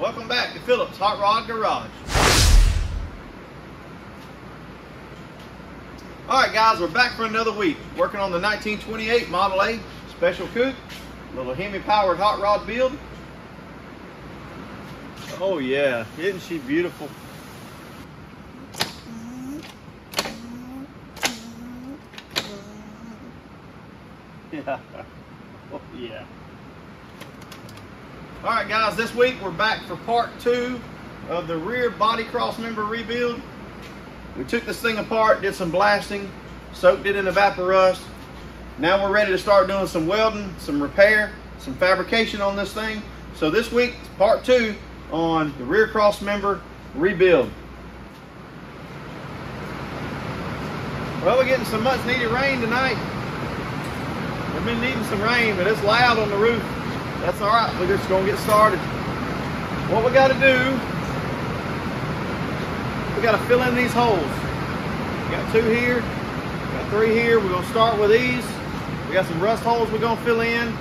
Welcome back to Phillips Hot Rod Garage. Alright guys, we're back for another week. Working on the 1928 Model A Special Coupe. Little HEMI powered hot rod build. Oh yeah, isn't she beautiful? Yeah. Oh yeah. Alright guys, this week we're back for part 2 of the rear body cross member rebuild. We took this thing apart, did some blasting, soaked it in evaporust. Now we're ready to start doing some welding, some repair, some fabrication on this thing. So this week, part 2 on the rear cross member rebuild. Well, we're getting some much needed rain tonight. We've been needing some rain, but it's loud on the roof. That's all right, we're just gonna get started. What we gotta do, we gotta fill in these holes. We got 2 here, we got 3 here. We're gonna start with these. We got some rust holes we're gonna fill in.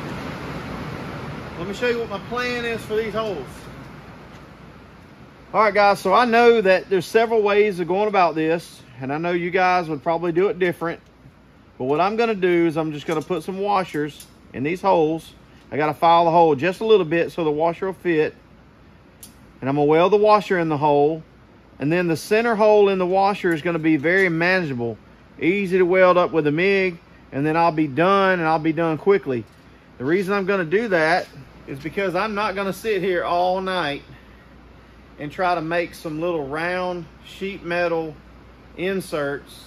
Let me show you what my plan is for these holes. All right guys, so I know that there's several ways of going about this, and I know you guys would probably do it different. But what I'm gonna do is I'm just gonna put some washers in these holes. I gotta file the hole just a little bit so the washer will fit. And I'm gonna weld the washer in the hole. And then the center hole in the washer is gonna be very manageable. Easy to weld up with a MIG, and then I'll be done, and I'll be done quickly. The reason I'm gonna do that is because I'm not gonna sit here all night and try to make some little round sheet metal inserts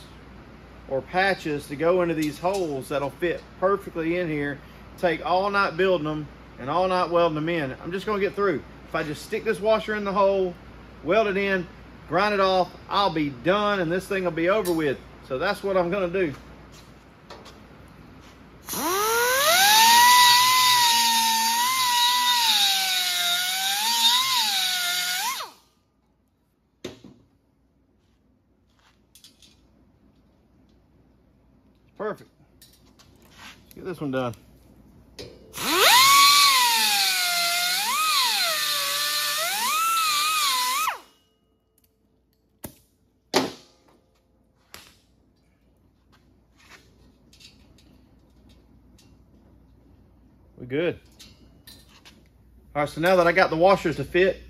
or patches to go into these holes that'll fit perfectly in here. Take all night building them and all night welding them in. I'm just gonna get through. If I just stick this washer in the hole, weld it in, grind it off, I'll be done and this thing will be over with. So that's what I'm gonna do. Perfect. Let's get this one done. We're good. All right, so now that I got the washers to fit,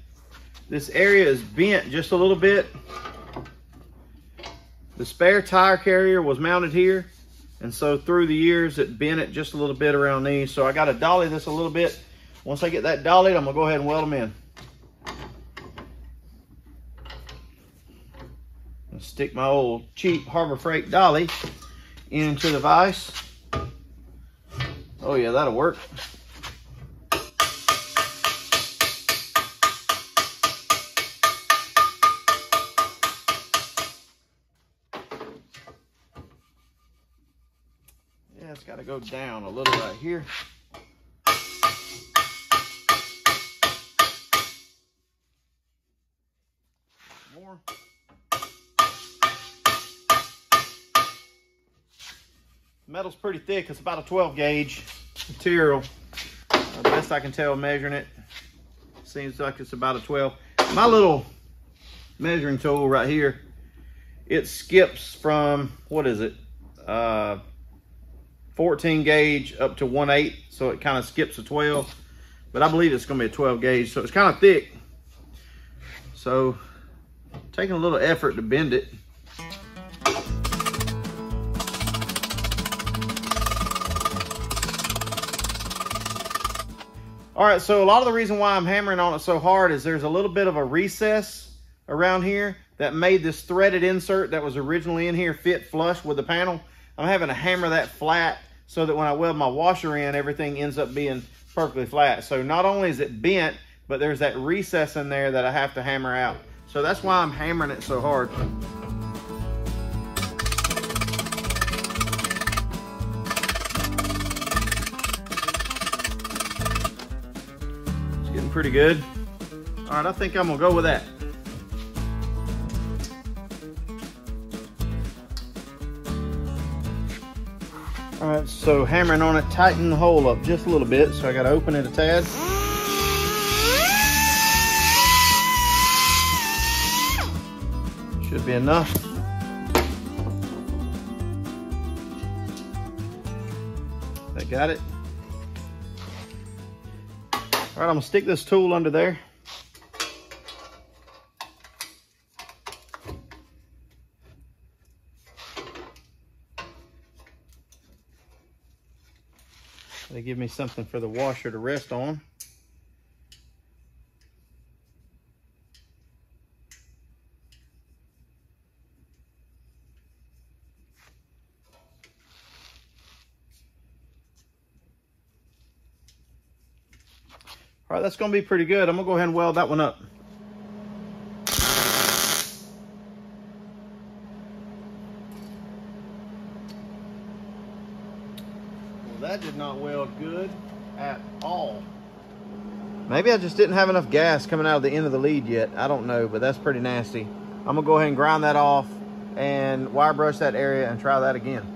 this area is bent just a little bit. The spare tire carrier was mounted here, and so through the years it bent it just a little bit around these. So I got to dolly this a little bit. Once I get that dollied, I'm gonna go ahead and weld them in. I'll stick my old cheap Harbor Freight dolly into the vise. Oh yeah, that'll work. Yeah, it's got to go down a little right here. More. Metal's pretty thick. It's about a 12 gauge material. The best I can tell measuring it, seems like it's about a 12. My little measuring tool right here, it skips from, what is it, 14 gauge up to 1/8, so it kind of skips a 12, but I believe it's going to be a 12 gauge, so it's kind of thick. So taking a little effort to bend it. All right, so a lot of the reason why I'm hammering on it so hard is there's a little bit of a recess around here that made this threaded insert that was originally in here fit flush with the panel. I'm having to hammer that flat so that when I weld my washer in, everything ends up being perfectly flat. So not only is it bent, but there's that recess in there that I have to hammer out. So that's why I'm hammering it so hard. Pretty good. All right, I think I'm gonna go with that. All right, so hammering on it, tighten the hole up just a little bit, so I gotta open it a tad. Should be enough. I got it. All right, I'm gonna stick this tool under there. They give me something for the washer to rest on. All right, that's gonna be pretty good. I'm gonna go ahead and weld that one up. Well, that did not weld good at all. Maybe I just didn't have enough gas coming out of the end of the lead yet. I don't know, but that's pretty nasty. I'm gonna go ahead and grind that off and wire brush that area and try that again.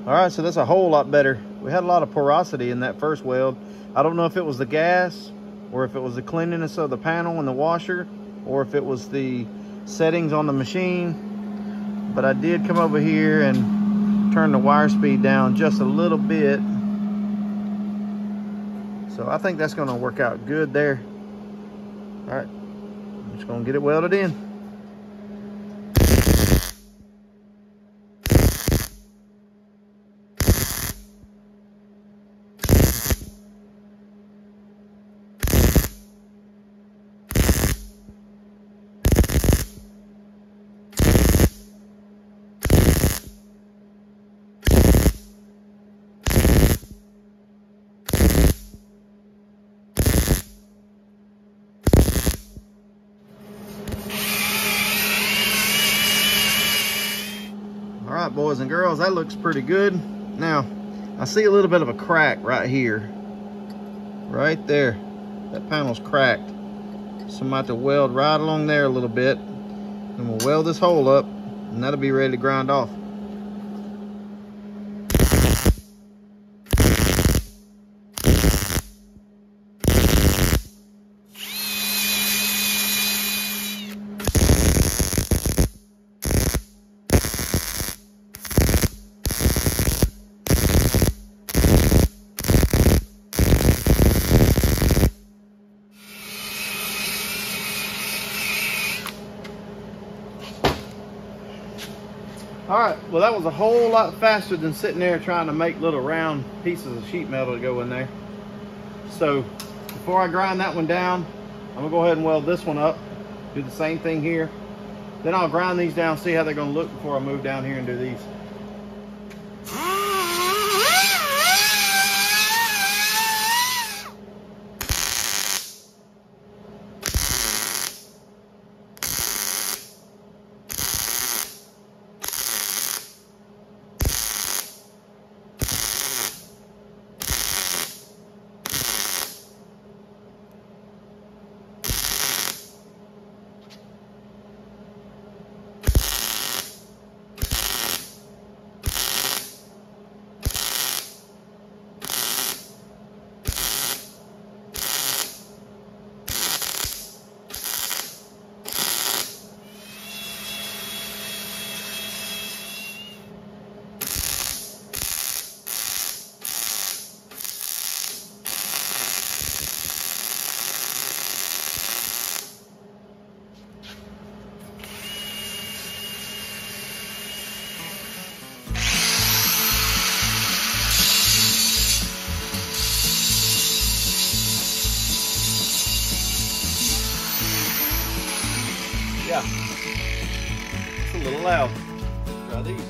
All right, so that's a whole lot better. We had a lot of porosity in that first weld. I don't know if it was the gas or if it was the cleanliness of the panel and the washer or if it was the settings on the machine. But I did come over here and turn the wire speed down just a little bit. So I think that's gonna work out good there. All right, I'm just gonna get it welded in. All right, boys and girls, that looks pretty good. Now, I see a little bit of a crack right here. Right there. That panel's cracked. So I'm about to weld right along there a little bit. And we'll weld this hole up, and that'll be ready to grind off. All right, well, that was a whole lot faster than sitting there trying to make little round pieces of sheet metal to go in there. So before I grind that one down, I'm gonna go ahead and weld this one up, do the same thing here. Then I'll grind these down, see how they're gonna look before I move down here and do these. Yeah, it's a little loud. Try these.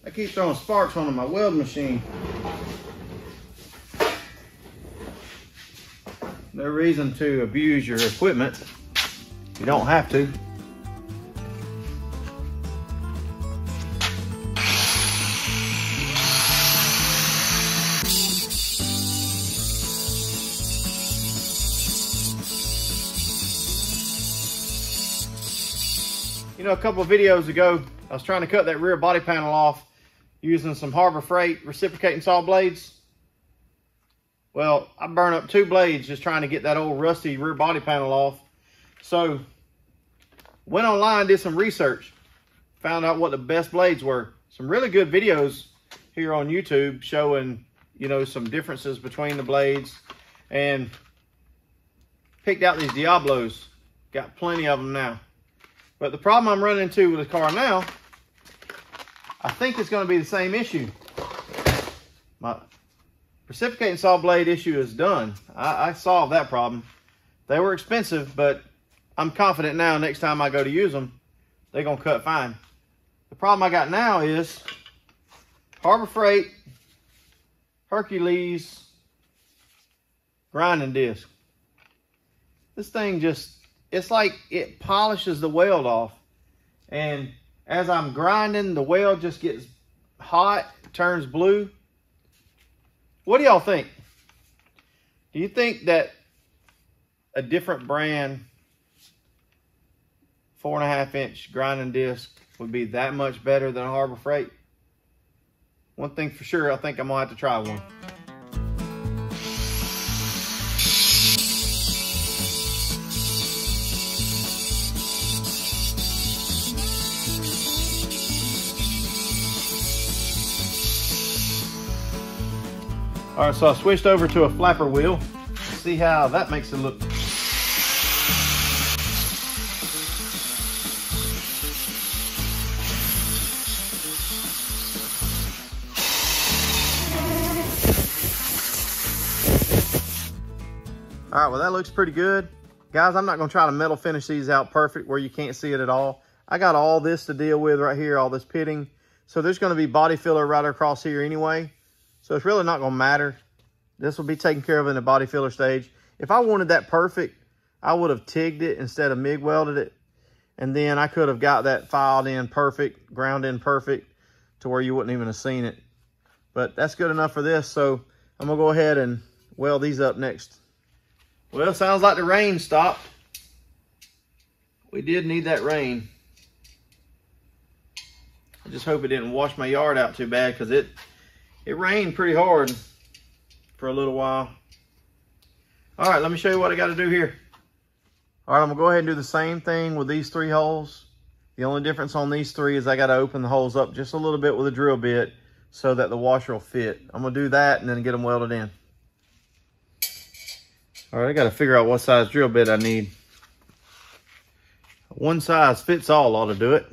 I keep throwing sparks onto my weld machine. No reason to abuse your equipment. You don't have to. You know, a couple of videos ago, I was trying to cut that rear body panel off using some Harbor Freight reciprocating saw blades. Well, I burned up 2 blades just trying to get that old rusty rear body panel off. So, went online, did some research, found out what the best blades were. Some really good videos here on YouTube showing, you know, some differences between the blades, and picked out these Diablos. Got plenty of them now. But the problem I'm running into with the car now, I think it's going to be the same issue. My reciprocating saw blade issue is done. I solved that problem. They were expensive, but I'm confident now next time I go to use them, they're going to cut fine. The problem I got now is Harbor Freight Hercules grinding disc. This thing just, it's like it polishes the weld off. And as I'm grinding, the weld just gets hot, turns blue. What do y'all think? Do you think that a different brand 4.5-inch grinding disc would be that much better than a Harbor Freight? One thing for sure, I think I'm gonna have to try one. All right, so I switched over to a flapper wheel. Let's see how that makes it look. All right, well, that looks pretty good. Guys, I'm not gonna try to metal finish these out perfect where you can't see it at all. I got all this to deal with right here, all this pitting. So there's gonna be body filler right across here anyway. So it's really not gonna matter. This will be taken care of in the body filler stage. If I wanted that perfect, I would have TIGged it instead of MIG welded it. And then I could have got that filed in perfect, ground in perfect to where you wouldn't even have seen it. But that's good enough for this. So I'm gonna go ahead and weld these up next. Well, it sounds like the rain stopped. We did need that rain. I just hope it didn't wash my yard out too bad, because it rained pretty hard for a little while. All right, let me show you what I got to do here. All right, I'm gonna go ahead and do the same thing with these 3 holes. The only difference on these 3 is I got to open the holes up just a little bit with a drill bit so that the washer will fit. I'm gonna do that and then get them welded in. All right, I got to figure out what size drill bit I need. One size fits all ought to do it.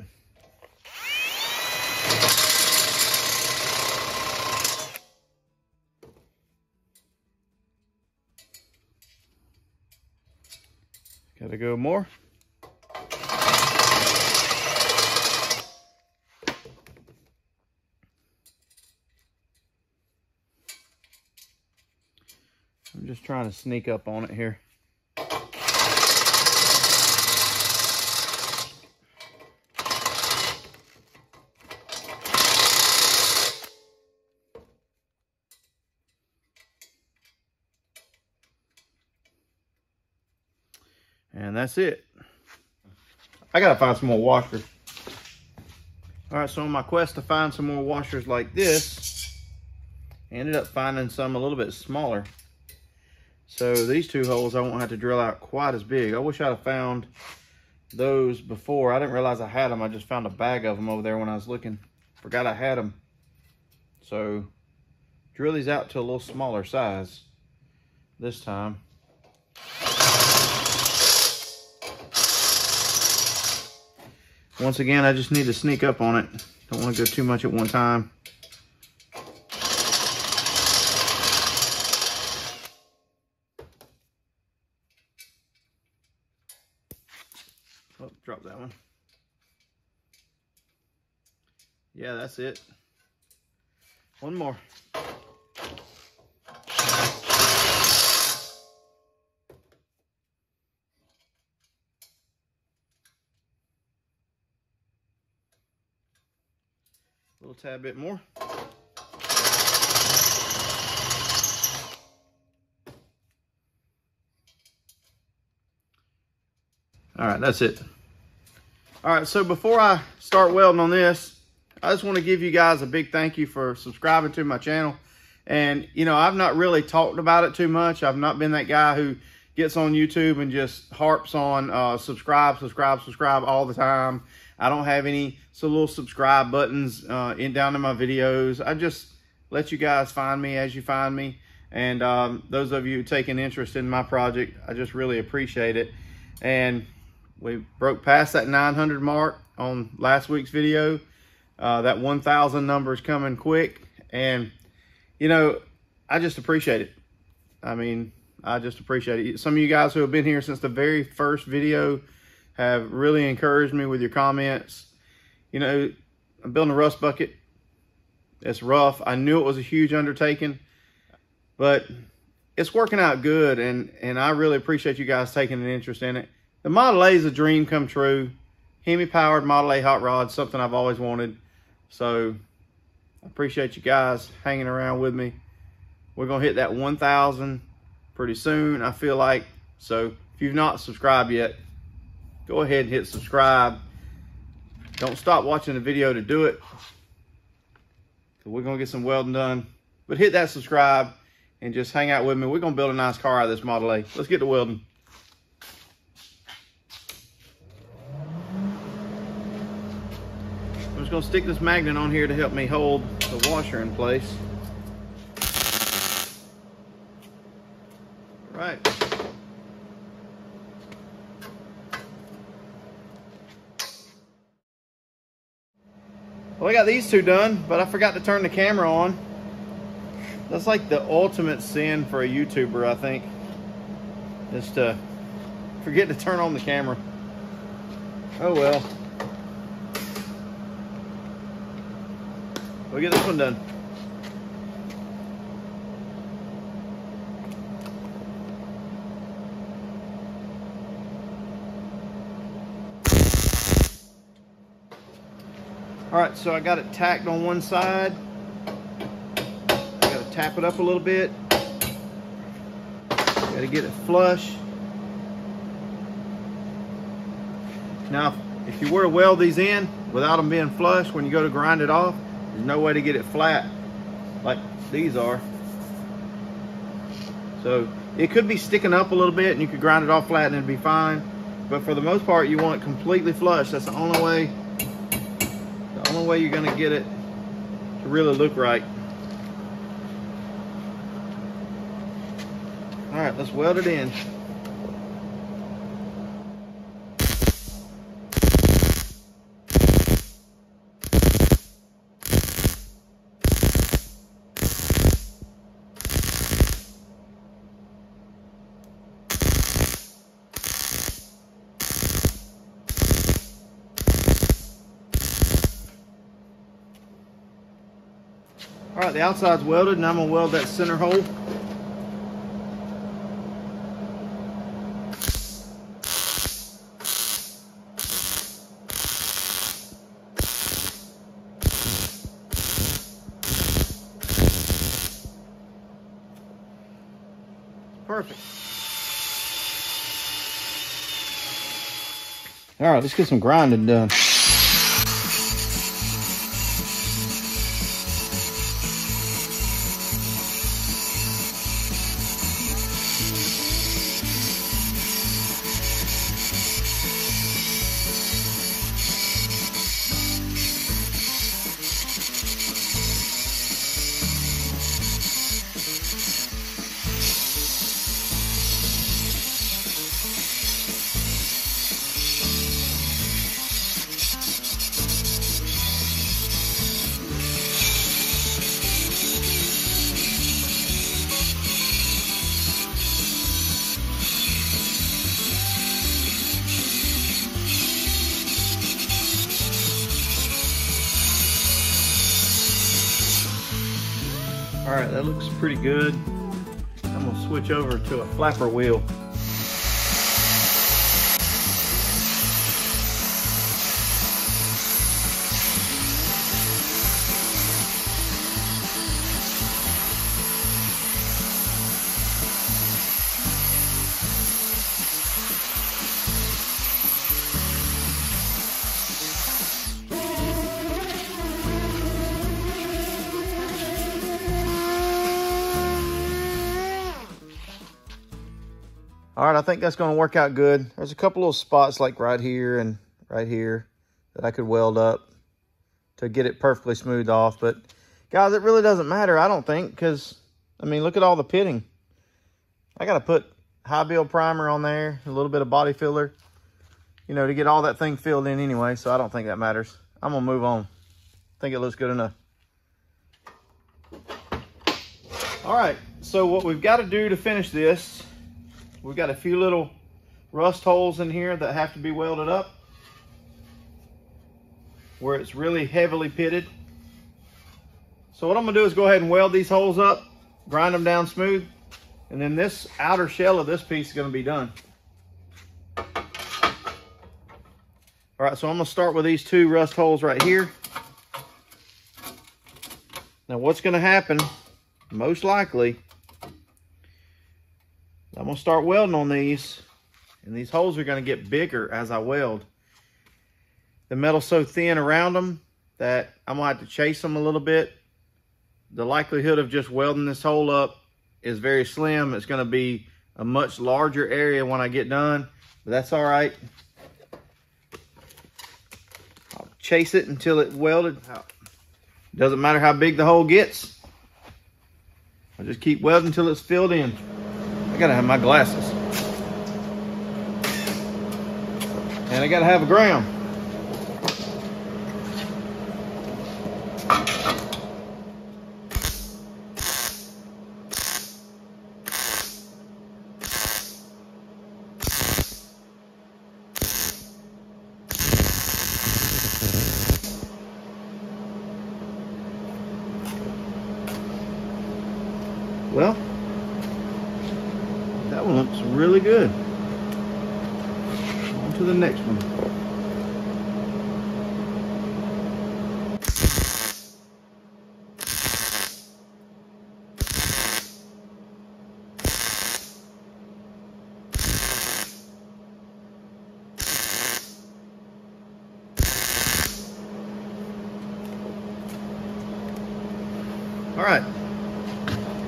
Got to go more. I'm just trying to sneak up on it here. And that's it. I gotta find some more washers. All right, so on my quest to find some more washers like this, I ended up finding some a little bit smaller. So these 2 holes I won't have to drill out quite as big. I wish I'd have found those before. I didn't realize I had them. I just found a bag of them over there when I was looking. Forgot I had them. So drill these out to a little smaller size this time. Once again, I just need to sneak up on it. Don't want to go too much at one time. Oh, drop that one. Yeah, that's it. One more. A little tad bit more. All right, that's it. All right, so before I start welding on this, I just want to give you guys a big thank you for subscribing to my channel. And, you know, I've not really talked about it too much. I've not been that guy who gets on YouTube and just harps on subscribe all the time. I don't have any little subscribe buttons down in my videos. I just let you guys find me as you find me. And those of you taking interest in my project, I just really appreciate it. And we broke past that 900 mark on last week's video. That 1,000 number is coming quick. And, you know, I just appreciate it. I mean, I just appreciate it. Some of you guys who have been here since the very first video have really encouraged me with your comments. You know, I'm building a rust bucket. It's rough. I knew it was a huge undertaking, but it's working out good. And I really appreciate you guys taking an interest in it. The Model A is a dream come true. HEMI powered Model A hot rod, something I've always wanted. So I appreciate you guys hanging around with me. We're going to hit that 1,000 pretty soon, I feel like. So if you've not subscribed yet, go ahead and hit subscribe. Don't stop watching the video to do it. We're going to get some welding done. But hit that subscribe and just hang out with me. We're going to build a nice car out of this Model A. Let's get to welding. I'm just going to stick this magnet on here to help me hold the washer in place. Right. Well, I got these two done, but I forgot to turn the camera on. That's like the ultimate sin for a YouTuber, I think, is to forget to turn on the camera. Oh well. We'll get this one done. All right, so I got it tacked on one side. I got to tap it up a little bit. Got to get it flush. Now, if you were to weld these in without them being flush, when you go to grind it off, there's no way to get it flat like these are. So it could be sticking up a little bit and you could grind it off flat and it'd be fine. But for the most part, you want it completely flush. That's the only way you're gonna get it to really look right. All right, let's weld it in. All right, the outside's welded, and I'm gonna weld that center hole. Perfect. All right, let's get some grinding done. All right, that looks pretty good. I'm gonna switch over to a flapper wheel. All right, I think that's gonna work out good. There's a couple little spots like right here and right here that I could weld up to get it perfectly smoothed off. But guys, it really doesn't matter, I don't think, because I mean, look at all the pitting. I gotta put high build primer on there, a little bit of body filler, you know, to get all that thing filled in anyway, so I don't think that matters. I'm gonna move on. I think it looks good enough. All right, so what we've got to do to finish this, we've got a few little rust holes in here that have to be welded up where it's really heavily pitted. So what I'm gonna do is go ahead and weld these holes up, grind them down smooth, and then this outer shell of this piece is gonna be done. All right, so I'm gonna start with these two rust holes right here. Now what's gonna happen, most likely, I'm gonna start welding on these, and these holes are gonna get bigger as I weld. The metal's so thin around them that I'm gonna have to chase them a little bit. The likelihood of just welding this hole up is very slim. It's gonna be a much larger area when I get done, but that's all right. I'll chase it until it's welded. Doesn't matter how big the hole gets. I just keep welding until it's filled in. I gotta have my glasses. And I gotta have a ground. Well, that one looks really good. On to the next one. All right.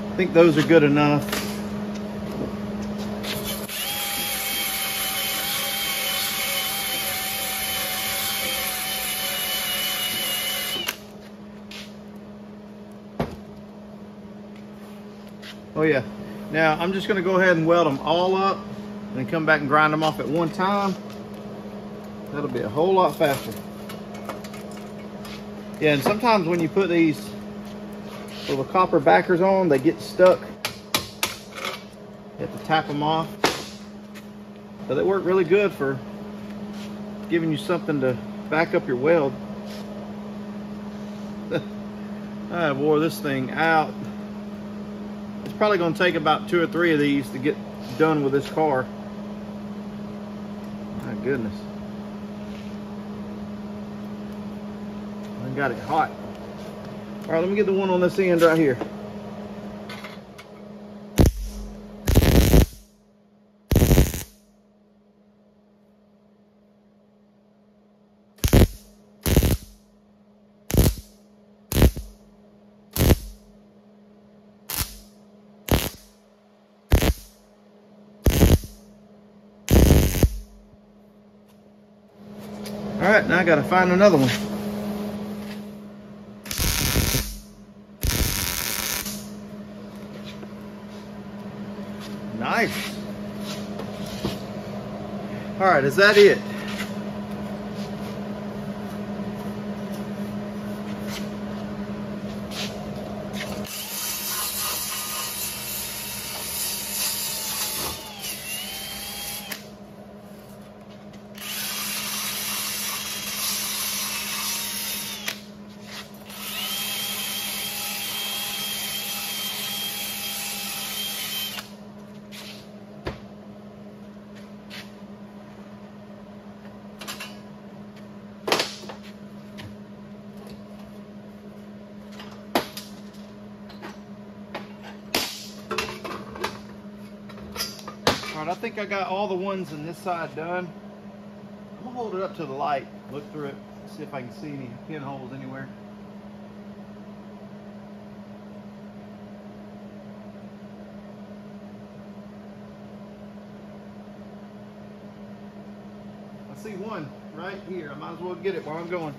I think those are good enough. Oh yeah. Now I'm just gonna go ahead and weld them all up and then come back and grind them off at one time. That'll be a whole lot faster. Yeah, and sometimes when you put these little copper backers on, they get stuck. You have to tap them off. But they work really good for giving you something to back up your weld. I wore this thing out. It's probably going to take about 2 or 3 of these to get done with this car. My goodness. I got it hot. All right, let me get the one on this end right here. All right, now I got to find another one. Nice. All right, is that it? All right, I think I got all the ones on this side done. I'm gonna hold it up to the light, look through it, see if I can see any pinholes anywhere. see one right here. I might as well get it while I'm going.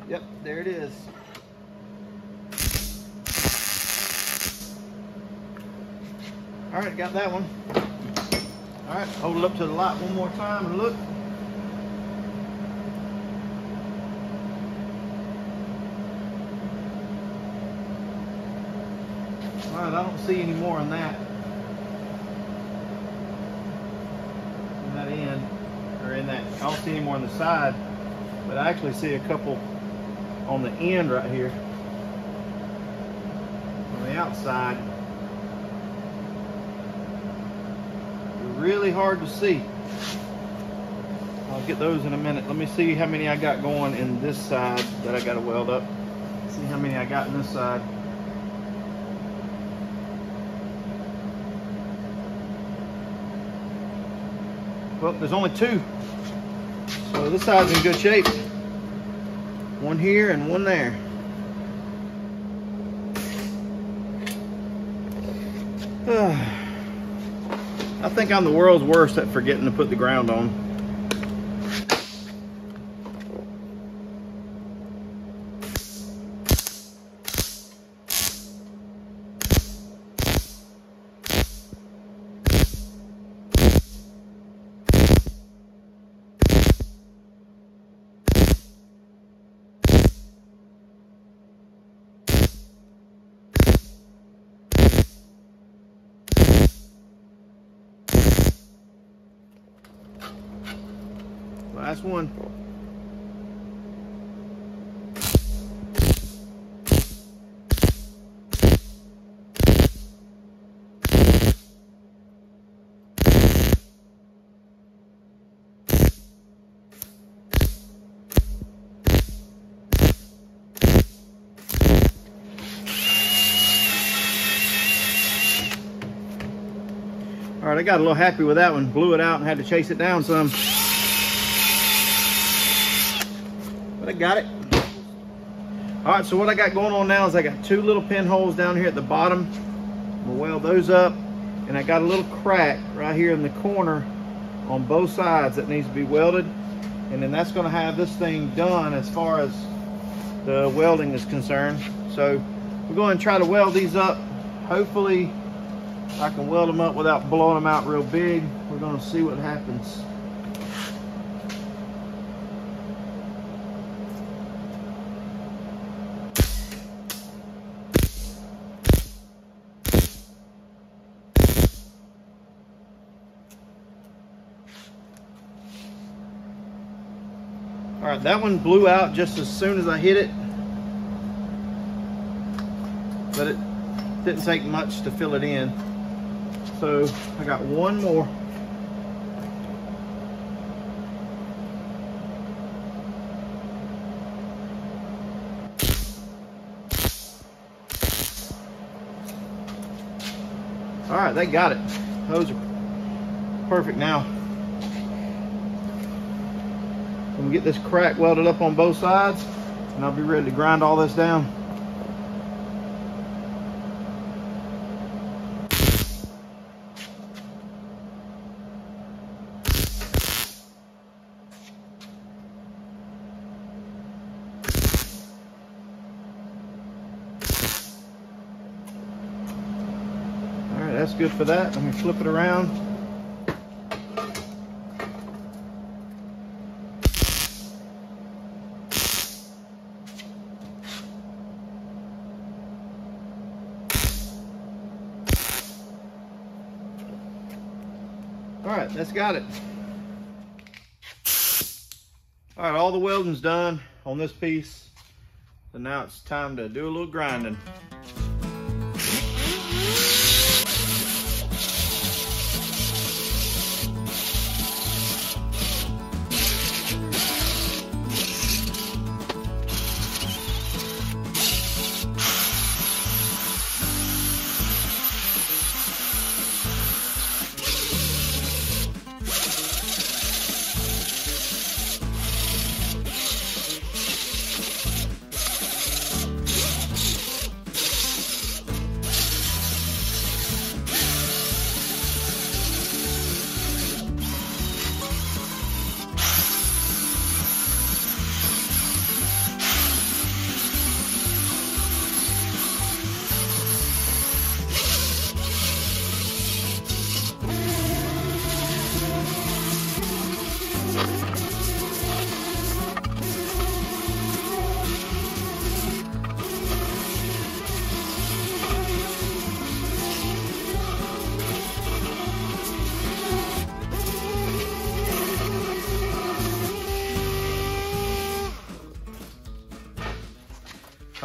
Yep, there it is. All right, got that one. All right, hold it up to the light one more time and look. All right, I don't see any more on that. In that end, or in that, I don't see any more on the side, but I actually see a couple on the end right here. On the outside. They're really hard to see. I'll get those in a minute. Let me see how many I got going in this side that I got to weld up. See how many I got in this side. Well, there's only two. So this side's in good shape. One here and one there. I think I'm the world's worst at forgetting to put the ground on. Last one. All right, I got a little happy with that one. Blew it out and had to chase it down some. But I got it. All right, so what I got going on now is I got two little pinholes down here at the bottom. I'm gonna weld those up, and I got a little crack right here in the corner on both sides that needs to be welded, and then that's gonna have this thing done as far as the welding is concerned. So we're going to try to weld these up. Hopefully I can weld them up without blowing them out real big. We're gonna see what happens. All right, that one blew out just as soon as I hit it, but it didn't take much to fill it in. So I got one more. All right, they got it. Those are perfect now. I'm gonna get this crack welded up on both sides, and I'll be ready to grind all this down. All right, that's good for that. Let me flip it around. All right, that's got it. All right, all the welding's done on this piece. So now it's time to do a little grinding.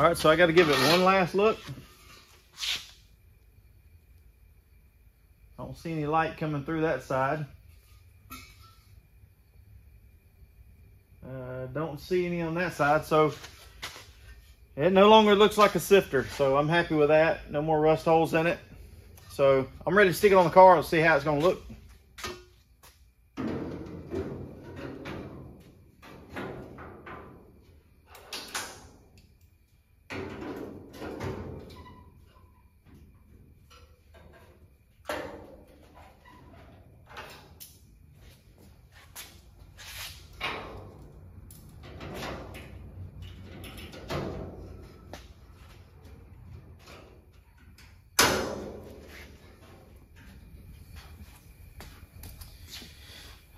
All right, so I got to give it one last look. I don't see any light coming through that side. Don't see any on that side, so it no longer looks like a sifter, so I'm happy with that. No more rust holes in it. So I'm ready to stick it on the car and see how it's gonna look.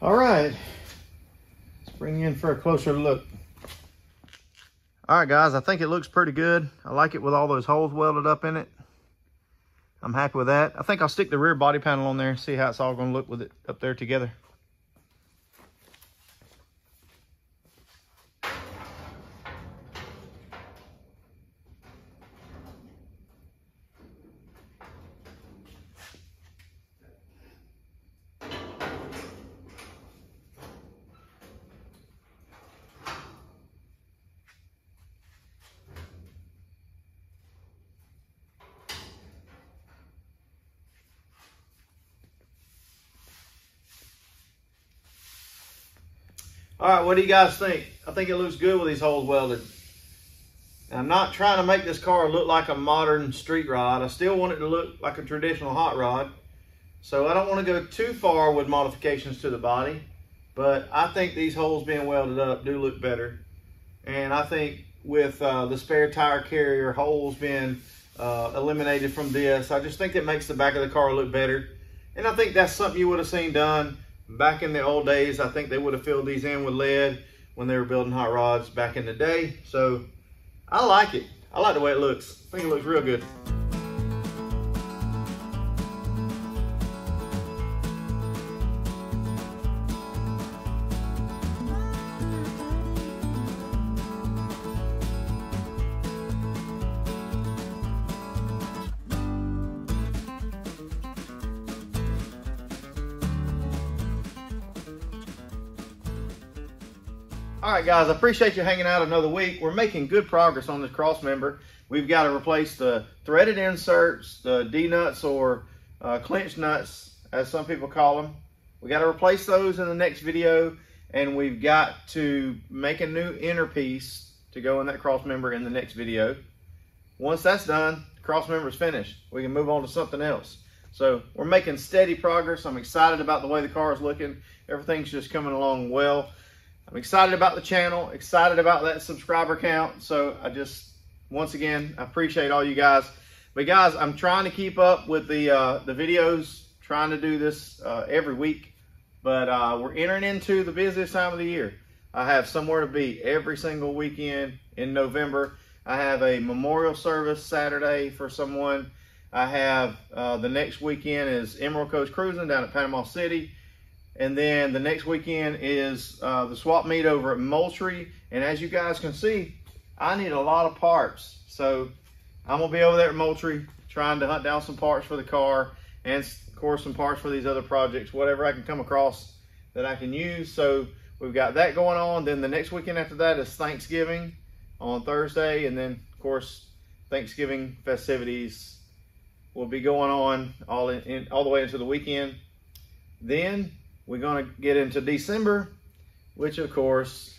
All right, let's bring you in for a closer look. All right, guys, I think it looks pretty good. I like it with all those holes welded up in it. I'm happy with that. I think I'll stick the rear body panel on there, see how it's all gonna look with it up there together. All right, what do you guys think? I think it looks good with these holes welded. I'm not trying to make this car look like a modern street rod. I still want it to look like a traditional hot rod. So I don't want to go too far with modifications to the body, but I think these holes being welded up do look better. And I think with the spare tire carrier holes being eliminated from this, I just think it makes the back of the car look better. And I think that's something you would have seen done back in the old days. I think they would have filled these in with lead when they were building hot rods back in the day. So I like it. I like the way it looks. I think it looks real good. All right, guys, I appreciate you hanging out another week. We're making good progress on this cross member. We've got to replace the threaded inserts, the D-nuts or clinch nuts, as some people call them. We got to replace those in the next video, and we've got to make a new inner piece to go in that cross member in the next video. Once that's done, the cross member is finished. We can move on to something else. So we're making steady progress. I'm excited about the way the car is looking. Everything's just coming along well. I'm excited about the channel, excited about that subscriber count. So I just, once again, I appreciate all you guys. But guys, I'm trying to keep up with the videos, trying to do this every week. But we're entering into the busiest time of the year. I have somewhere to be every single weekend in November. I have a memorial service Saturday for someone. I have the next weekend is Emerald Coast Cruising down at Panama City. And then the next weekend is the swap meet over at Moultrie. And as you guys can see, I need a lot of parts. So I'm gonna be over there at Moultrie trying to hunt down some parts for the car and of course some parts for these other projects, whatever I can come across that I can use. So we've got that going on. Then the next weekend after that is Thanksgiving on Thursday. And then of course, Thanksgiving festivities will be going on all the way into the weekend. Then we're going to get into December, which of course,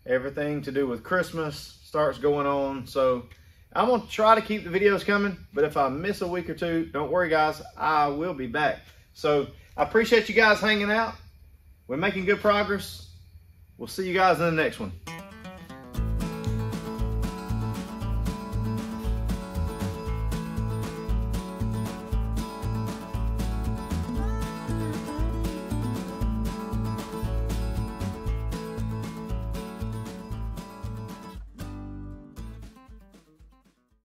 everything to do with Christmas starts going on. So I'm going to try to keep the videos coming, but if I miss a week or two, don't worry guys, I will be back. So I appreciate you guys hanging out. We're making good progress. We'll see you guys in the next one.